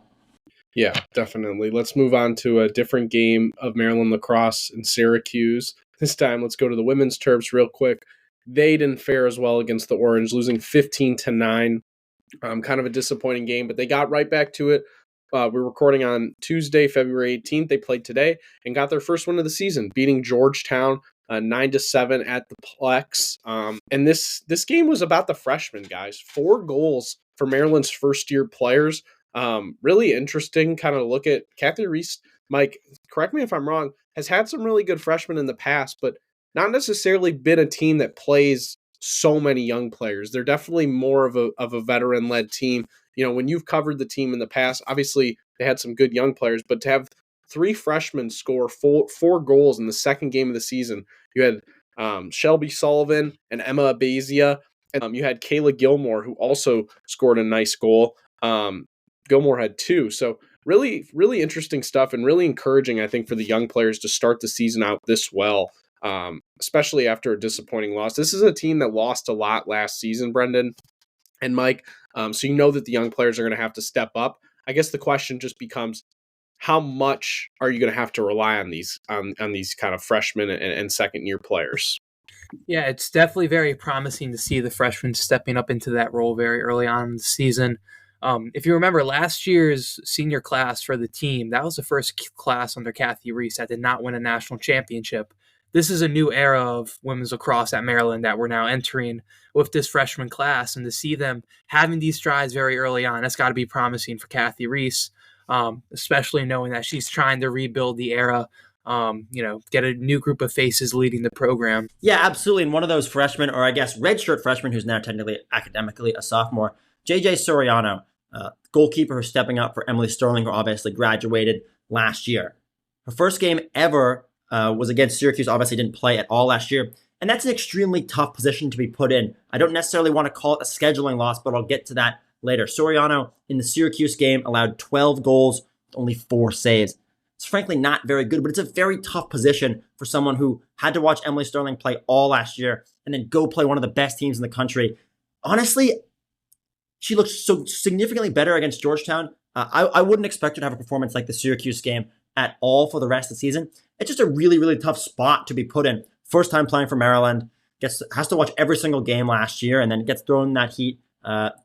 Yeah, definitely. Let's move on to a different game of Maryland lacrosse in Syracuse. This time, let's go to the women's Terps real quick. They didn't fare as well against the Orange, losing 15-9. Kind of a disappointing game, but they got right back to it. We're recording on Tuesday, February 18th. They played today and got their first win of the season, beating Georgetown 9-7 at the Plex. And this game was about the freshmen, guys. 4 goals for Maryland's first-year players. Really interesting kind of look at Kathy Reese. Mike, correct me if I'm wrong, has had some really good freshmen in the past, but not necessarily been a team that plays so many young players. They're definitely more of a veteran-led team. You know, when you've covered the team in the past, obviously they had some good young players, but to have 3 freshmen score 4 goals in the second game of the season, you had Shelby Sullivan and Emma Abazia, and you had Kayla Gilmore, who also scored a nice goal. Gilmore had 2. So really, really interesting stuff and really encouraging, I think, for the young players to start the season out this well, especially after a disappointing loss. This is a team that lost a lot last season, Brendan and Mike. So you know that the young players are going to have to step up. I guess the question just becomes, how much are you going to have to rely on these kind of freshmen and second-year players? Yeah, it's definitely very promising to see the freshmen stepping up into that role very early on in the season. If you remember last year's senior class for the team, that was the first class under Kathy Reese that did not win a national championship. This is a new era of women's lacrosse at Maryland that we're now entering with this freshman class, and to see them having these strides very early on, that's got to be promising for Kathy Reese, especially knowing that she's trying to rebuild the era, get a new group of faces leading the program. Yeah, absolutely. And one of those freshmen, or I guess redshirt freshman, who's now technically academically a sophomore, JJ Soriano, goalkeeper who's stepping up for Emily Sterling, who obviously graduated last year. Her first game ever was against Syracuse, obviously didn't play at all last year. And that's an extremely tough position to be put in. I don't necessarily want to call it a scheduling loss, but I'll get to that later. Soriano in the Syracuse game allowed 12 goals, only 4 saves. It's frankly not very good, but it's a very tough position for someone who had to watch Emily Sterling play all last year and then go play one of the best teams in the country. Honestly, she looked so significantly better against Georgetown. I wouldn't expect her to have a performance like the Syracuse game at all for the rest of the season. It's just a really, really tough spot to be put in. First time playing for Maryland, has to watch every single game last year and then gets thrown in that heat.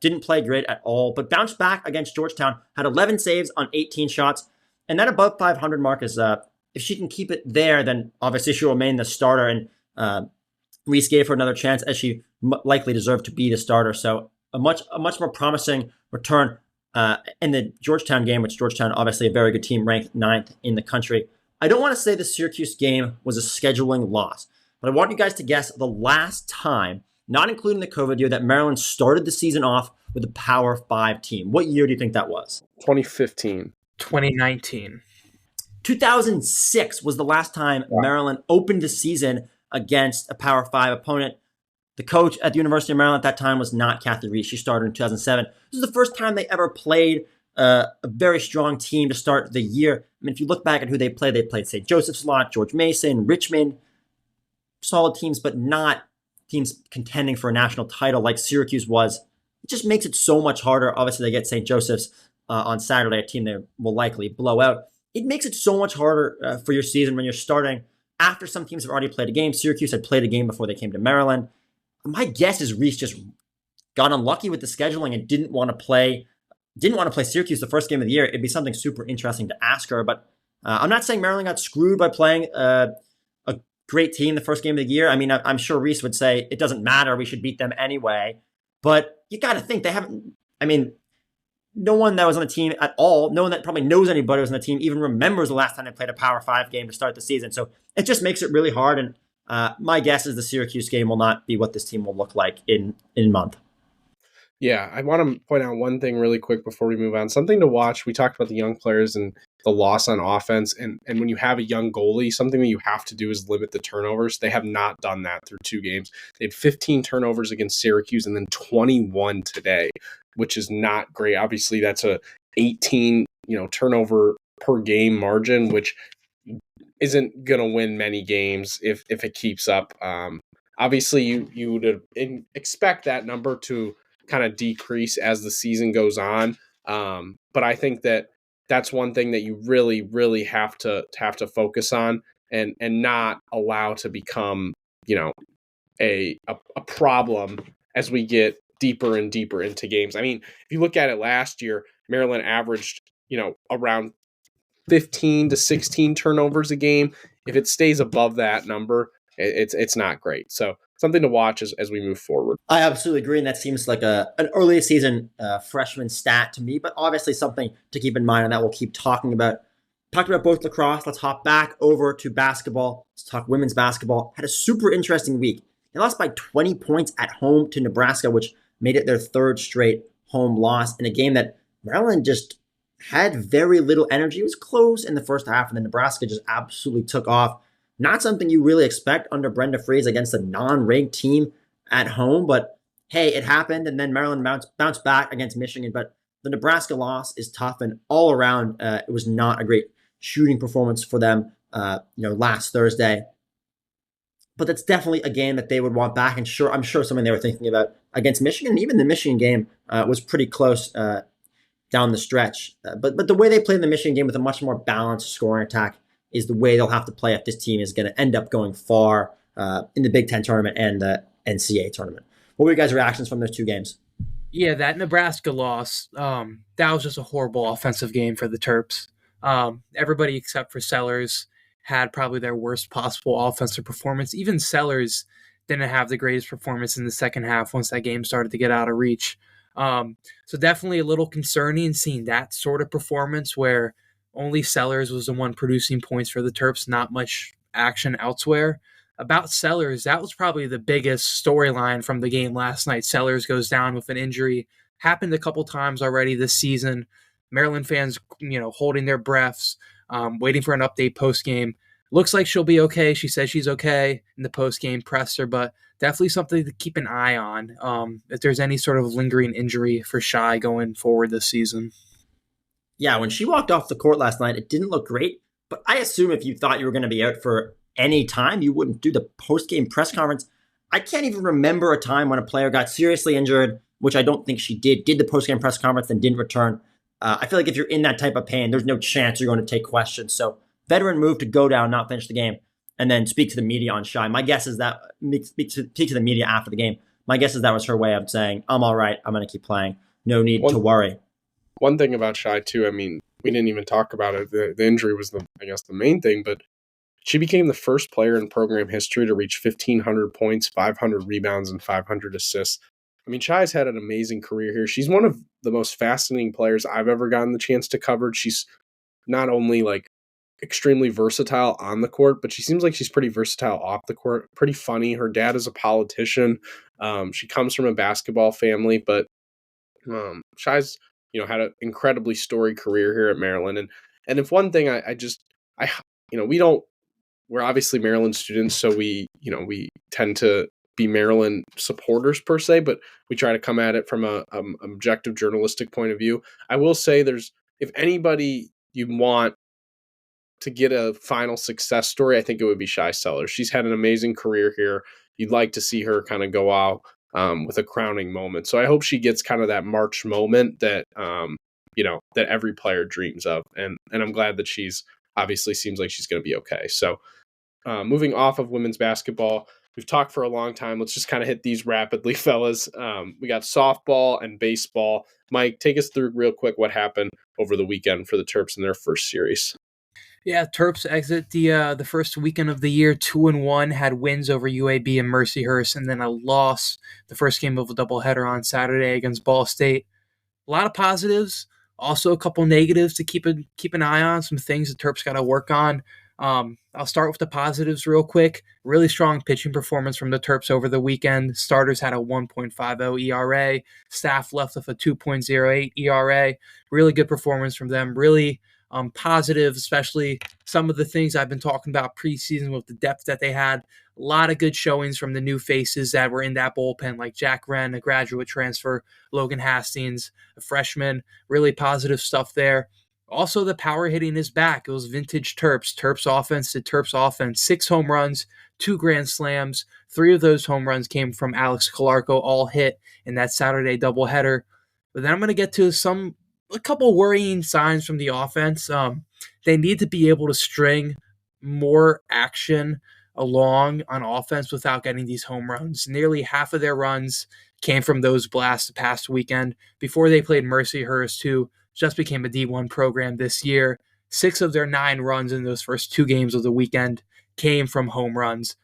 Didn't play great at all, but bounced back against Georgetown, had 11 saves on 18 shots. And that above 500 mark is, if she can keep it there, then obviously she'll remain the starter. And Reese gave her another chance, as she likely deserved to be the starter. So a much more promising return in the Georgetown game, which Georgetown, obviously a very good team, ranked 9th in the country. I don't want to say the Syracuse game was a scheduling loss, but I want you guys to guess the last time, not including the COVID year, that Maryland started the season off with a Power 5 team. What year do you think that was? 2015. 2019. 2006 was the last time Maryland opened the season against a Power 5 opponent. The coach at the University of Maryland at that time was not Kathy Reese. She started in 2007. This is the first time they ever played a very strong team to start the year. I mean, if you look back at who they played St. Joseph's Lot, George Mason, Richmond, solid teams, but not teams contending for a national title like Syracuse was. It just makes it so much harder. Obviously, they get St. Joseph's on Saturday, a team they will likely blow out. It makes it so much harder for your season when you're starting after some teams have already played a game. Syracuse had played a game before they came to Maryland. My guess is Reese just got unlucky with the scheduling and didn't want to play Syracuse the first game of the year. It'd be something super interesting to ask her, but I'm not saying Maryland got screwed by playing a great team the first game of the year. I mean, I'm sure Reese would say it doesn't matter. We should beat them anyway. But you got to think they haven't. I mean, no one that was on the team at all, no one that probably knows anybody who was on the team even remembers the last time they played a Power 5 game to start the season. So it just makes it really hard. And my guess is the Syracuse game will not be what this team will look like in a month. Yeah, I want to point out one thing really quick before we move on. Something to watch. We talked about the young players and the loss on offense. And when you have a young goalie, something that you have to do is limit the turnovers. They have not done that through 2 games. They had 15 turnovers against Syracuse and then 21 today, which is not great. Obviously, that's a 18 turnover per game margin, which isn't going to win many games if it keeps up. Obviously, you would expect that number to kind of decrease as the season goes on. But I think that's one thing that you really, really have to focus on and not allow to become, a problem as we get deeper and deeper into games. I mean, if you look at it last year, Maryland averaged, around 15 to 16 turnovers a game. If it stays above that number, it's not great. So something to watch as we move forward. I absolutely agree, and that seems like an early season freshman stat to me, but obviously something to keep in mind, and that we'll keep talking about. Talked about both lacrosse. Let's hop back over to basketball. Let's talk women's basketball. Had a super interesting week. They lost by 20 points at home to Nebraska, which made it their third straight home loss in a game that Maryland just had very little energy. It was close in the first half, and then Nebraska just absolutely took off. Not something you really expect under Brenda Frese against a non-ranked team at home, but hey, it happened, and then Maryland bounced back against Michigan. But the Nebraska loss is tough, and all around, it was not a great shooting performance for them, last Thursday. But that's definitely a game that they would want back, and I'm sure something they were thinking about against Michigan. Even the Michigan game was pretty close down the stretch. But the way they played in the Michigan game with a much more balanced scoring attack is the way they'll have to play if this team is going to end up going far in the Big Ten tournament and the NCAA tournament. What were your guys' reactions from those two games? Yeah, that Nebraska loss, that was just a horrible offensive game for the Terps. Everybody except for Sellers had probably their worst possible offensive performance. Even Sellers didn't have the greatest performance in the second half once that game started to get out of reach. So definitely a little concerning seeing that sort of performance where only Sellers was the one producing points for the Terps, not much action elsewhere. About Sellers, that was probably the biggest storyline from the game last night. Sellers goes down with an injury. Happened a couple times already this season. Maryland fans, holding their breaths, waiting for an update post-game. Looks like she'll be okay. She says she's okay in the post-game presser, but definitely something to keep an eye on if there's any sort of lingering injury for Shy going forward this season. Yeah, when she walked off the court last night, it didn't look great, but I assume if you thought you were going to be out for any time, you wouldn't do the post-game press conference. I can't even remember a time when a player got seriously injured, which I don't think she did the post-game press conference and didn't return. I feel like if you're in that type of pain, there's no chance you're going to take questions. So veteran move to go down, not finish the game, and then speak to the media on Shy. My guess is that speak to the media after the game. My guess is that was her way of saying, I'm all right. I'm going to keep playing. No need to worry. One thing about Shy too, I mean, we didn't even talk about it. The injury was the main thing, but she became the first player in program history to reach 1,500 points, 500 rebounds, and 500 assists. I mean, Shy's had an amazing career here. She's one of the most fascinating players I've ever gotten the chance to cover. She's not only extremely versatile on the court, but she seems like she's pretty versatile off the court. Pretty funny. Her dad is a politician. She comes from a basketball family, but Shy's had an incredibly storied career here at Maryland. And if one thing we're obviously Maryland students, so we tend to be Maryland supporters per se, but we try to come at it from a objective journalistic point of view. I will say if anybody you want to get a final success story, I think it would be Shy Sellers. She's had an amazing career here. You'd like to see her kind of go out with a crowning moment. So I hope she gets kind of that March moment that that every player dreams of. And I'm glad that she's obviously seems like she's going to be okay. So moving off of women's basketball, we've talked for a long time. Let's just kind of hit these rapidly, fellas. We got softball and baseball. Mike, take us through real quick what happened over the weekend for the Terps in their first series. Yeah, Terps exit the first weekend of the year 2-1, had wins over UAB and Mercyhurst, and then a loss the first game of a doubleheader on Saturday against Ball State. A lot of positives, also a couple negatives to keep an eye on, some things the Terps got to work on. I'll start with the positives real quick. Really strong pitching performance from the Terps over the weekend. Starters had a 1.50 ERA. Staff left with a 2.08 ERA. Really good performance from them. Really positive, especially some of the things I've been talking about preseason with the depth that they had. A lot of good showings from the new faces that were in that bullpen, like Jack Wren, a graduate transfer, Logan Hastings, a freshman. Really positive stuff there. Also, the power hitting is back. It was vintage Terps. Terps offense to Terps offense. 6 home runs, 2 grand slams. 3 of those home runs came from Alex Calarco, all hit in that Saturday doubleheader. But then I'm going to get to a couple worrying signs from the offense. They need to be able to string more action along on offense without getting these home runs. Nearly half of their runs came from those blasts the past weekend. Before they played Mercyhurst, who just became a D1 program this year, 6 of their 9 runs in those first 2 games of the weekend came from home runs.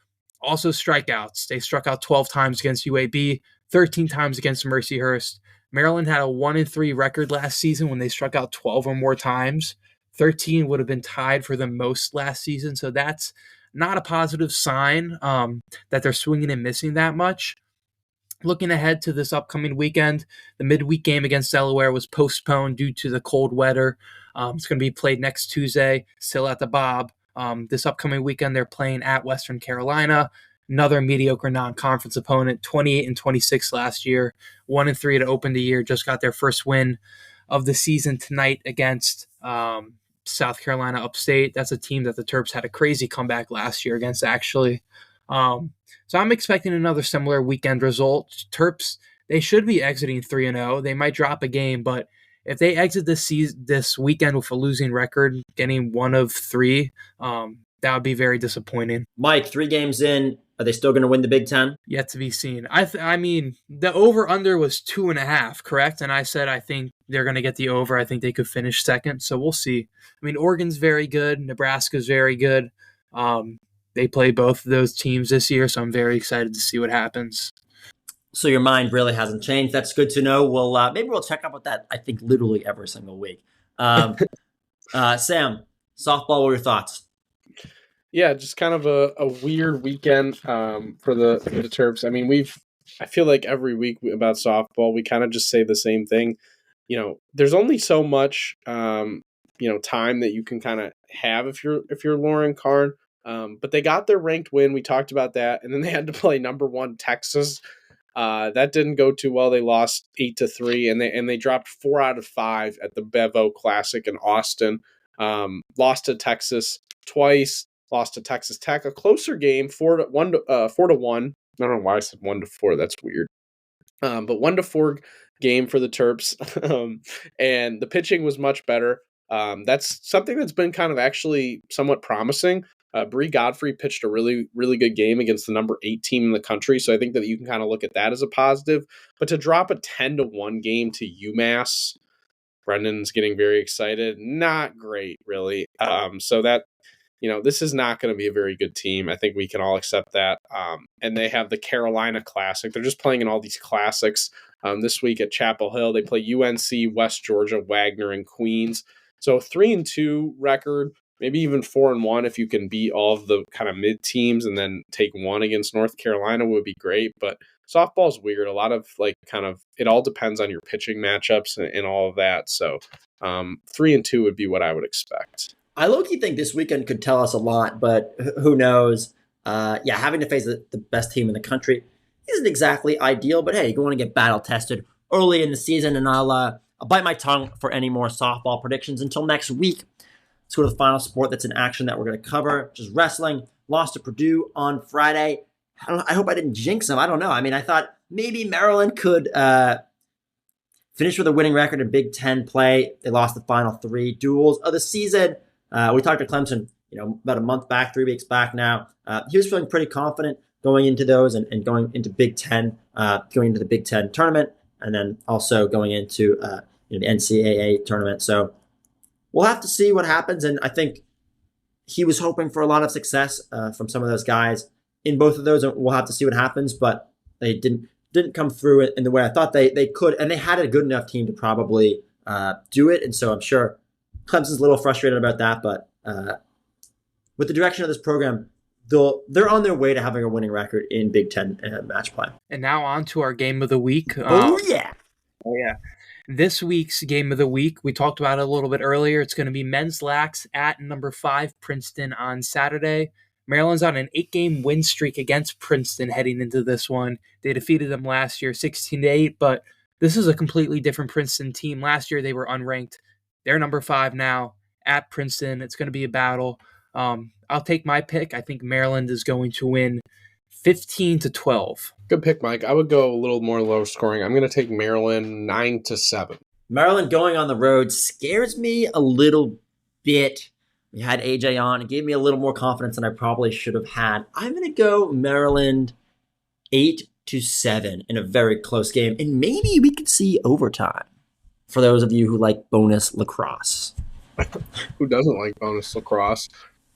Also strikeouts. They struck out 12 times against UAB, 13 times against Mercyhurst. Maryland had a 1-3 record last season when they struck out 12 or more times. 13 would have been tied for the most last season, so that's not a positive sign that they're swinging and missing that much. Looking ahead to this upcoming weekend, the midweek game against Delaware was postponed due to the cold weather. It's going to be played next Tuesday, still at the Bob. This upcoming weekend, they're playing at Western Carolina, another mediocre non-conference opponent, 28-26 last year, 1-3 to open the year, just got their first win of the season tonight against South Carolina Upstate. That's a team that the Terps had a crazy comeback last year against, actually. So I'm expecting another similar weekend result. Terps, they should be exiting 3-0. They might drop a game, but if they exit this weekend with a losing record, getting 1 of 3, that would be very disappointing. Mike, 3 games in, are they still going to win the Big Ten? Yet to be seen. I mean, the over-under was 2.5, correct? And I said I think they're going to get the over. I think they could finish second, so we'll see. I mean, Oregon's very good. Nebraska's very good. They play both of those teams this year, so I'm very excited to see what happens. So your mind really hasn't changed. That's good to know. Maybe we'll check up with that, I think, literally every single week. Sam, softball, what are your thoughts? Yeah, just kind of a weird weekend for the Terps. I mean, I feel like every week about softball, we kind of just say the same thing. You know, there's only so much time that you can kind of have if you're Lauren Karn. But they got their ranked win. We talked about that, and then they had to play number 1 Texas. That didn't go too well. They lost 8-3, and they dropped 4 out of 5 at the Bevo Classic in Austin. Lost to Texas twice. Lost to Texas Tech, a closer game, 4-1. I don't know why I said 1-4. That's weird. But 1-4 game for the Terps, and the pitching was much better. That's something that's been kind of actually somewhat promising. Bree Godfrey pitched a really, really good game against the number 8 team in the country, so I think that you can kind of look at that as a positive. But to drop a 10-1 game to UMass, Brendan's getting very excited. Not great, really. So that, this is not going to be a very good team. I think we can all accept that. And they have the Carolina Classic. They're just playing in all these classics. This week at Chapel Hill, they play UNC, West Georgia, Wagner, and Queens. So 3-2 record. Maybe even 4-1 if you can beat all of the kind of mid teams and then take 1 against North Carolina would be great. But softball's weird. A lot of it all depends on your pitching matchups and all of that. So 3-2 would be what I would expect. I low-key think this weekend could tell us a lot, but who knows? Having to face the best team in the country isn't exactly ideal. But hey, you want to get battle tested early in the season, and I'll bite my tongue for any more softball predictions until next week. Let's go to the final sport that's in action that we're going to cover, which is wrestling. Lost to Purdue on Friday. I hope I didn't jinx them. I don't know. I mean, I thought maybe Maryland could finish with a winning record in Big Ten play. They lost the final 3 duels of the season. We talked to Clemson, about a month back, 3 weeks back now. He was feeling pretty confident going into those and going into Big Ten, going into the Big Ten tournament, and then also going into the NCAA tournament. So we'll have to see what happens, and I think he was hoping for a lot of success from some of those guys in both of those, and we'll have to see what happens, but they didn't come through in the way I thought they could, and they had a good enough team to probably do it, and so I'm sure Clemson's a little frustrated about that, but with the direction of this program, they're on their way to having a winning record in Big Ten match play. And now on to our game of the week. Oh, yeah. This week's game of the week, we talked about it a little bit earlier. It's going to be men's lax at number 5 Princeton on Saturday. Maryland's on an 8-game win streak against Princeton heading into this one. They defeated them last year 16-8, but this is a completely different Princeton team. Last year they were unranked. They're number 5 now at Princeton. It's going to be a battle. I'll take my pick. I think Maryland is going to win 15-12. Good pick, Mike. I would go a little more low scoring. I'm going to take Maryland 9-7. Maryland going on the road scares me a little bit. We had AJ on. It gave me a little more confidence than I probably should have had. I'm going to go Maryland 8-7 in a very close game. And maybe we could see overtime for those of you who like bonus lacrosse. Who doesn't like bonus lacrosse?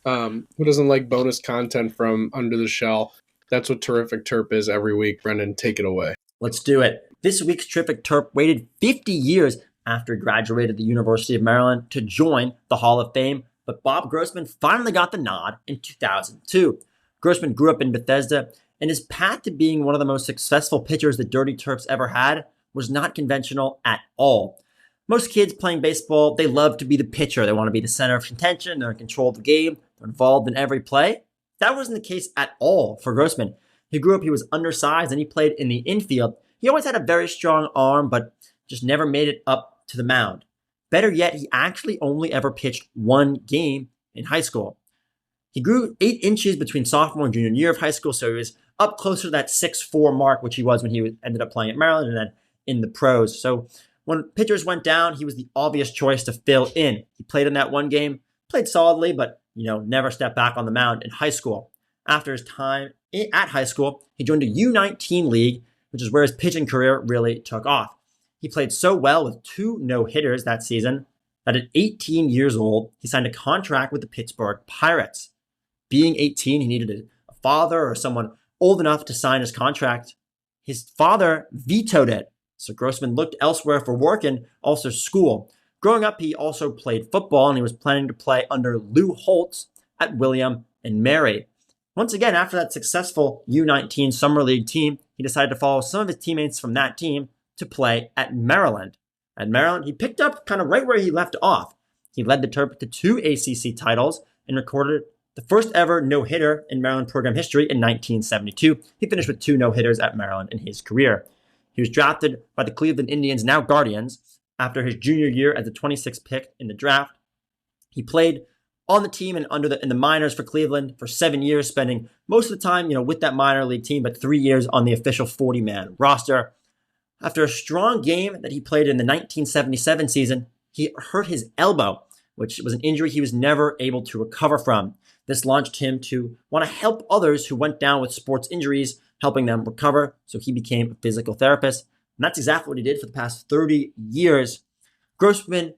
Who doesn't like bonus content from Under the Shell? That's what Terrific Terp is every week. Brendan, take it away. Let's do it. This week's Terrific Terp waited 50 years after he graduated the University of Maryland to join the Hall of Fame, but Bob Grossman finally got the nod in 2002. Grossman grew up in Bethesda, and his path to being one of the most successful pitchers the Dirty Terps ever had was not conventional at all. Most kids playing baseball, they love to be the pitcher. They want to be the center of contention. They're in control of the game. They're involved in every play. That wasn't the case at all for Grossman. He grew up, he was undersized, and he played in the infield. He always had a very strong arm, but just never made it up to the mound. Better yet, he actually only ever pitched one game in high school. He grew 8 inches between sophomore and junior year of high school, so he was up closer to that 6'4" mark, which he was when he ended up playing at Maryland and then in the pros. So when pitchers went down, he was the obvious choice to fill in. He played in that one game, played solidly, but never stepped back on the mound in high school. After his time at high school, he joined a U19 league, which is where his pitching career really took off. He played so well with 2 no-hitters that season that at 18 years old, he signed a contract with the Pittsburgh Pirates. Being 18, he needed a father or someone old enough to sign his contract. His father vetoed it, so Grossman looked elsewhere for work and also school. Growing up, he also played football, and he was planning to play under Lou Holtz at William and Mary. Once again, after that successful U19 Summer League team, he decided to follow some of his teammates from that team to play at Maryland. At Maryland, he picked up kind of right where he left off. He led the Terp to 2 ACC titles and recorded the first ever no-hitter in Maryland program history in 1972. He finished with 2 no-hitters at Maryland in his career. He was drafted by the Cleveland Indians, now Guardians, after his junior year as the 26th pick in the draft. He played on the team and in the minors for Cleveland for 7 years, spending most of the time, with that minor league team, but 3 years on the official 40-man roster. After a strong game that he played in the 1977 season, he hurt his elbow, which was an injury he was never able to recover from. This launched him to want to help others who went down with sports injuries, helping them recover, so he became a physical therapist. And that's exactly what he did for the past 30 years. Grossman,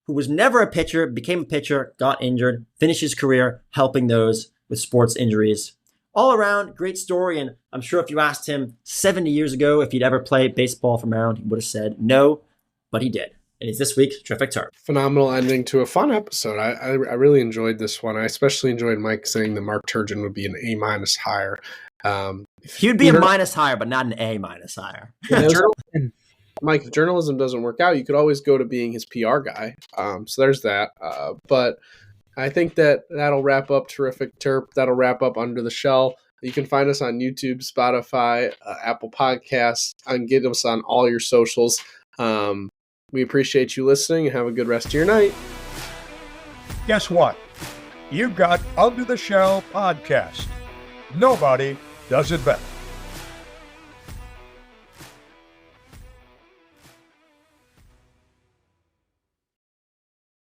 who was never a pitcher, became a pitcher, got injured, finished his career helping those with sports injuries. All around, great story, and I'm sure if you asked him 70 years ago if he'd ever play baseball for Maryland, he would have said no, but he did. And it's this week's Terrific Terp. Phenomenal ending to a fun episode. I really enjoyed this one. I especially enjoyed Mike saying that Mark Turgeon would be an A- higher. He would be a minus higher, but not an A- higher. Mike, if journalism doesn't work out, you could always go to being his PR guy. So there's that. But I think that'll wrap up Terrific Terp. That'll wrap up Under the Shell. You can find us on YouTube, Spotify, Apple Podcasts, and get us on all your socials. We appreciate you listening and have a good rest of your night. Guess what? You've got Under the Shell podcast. Nobody does it better.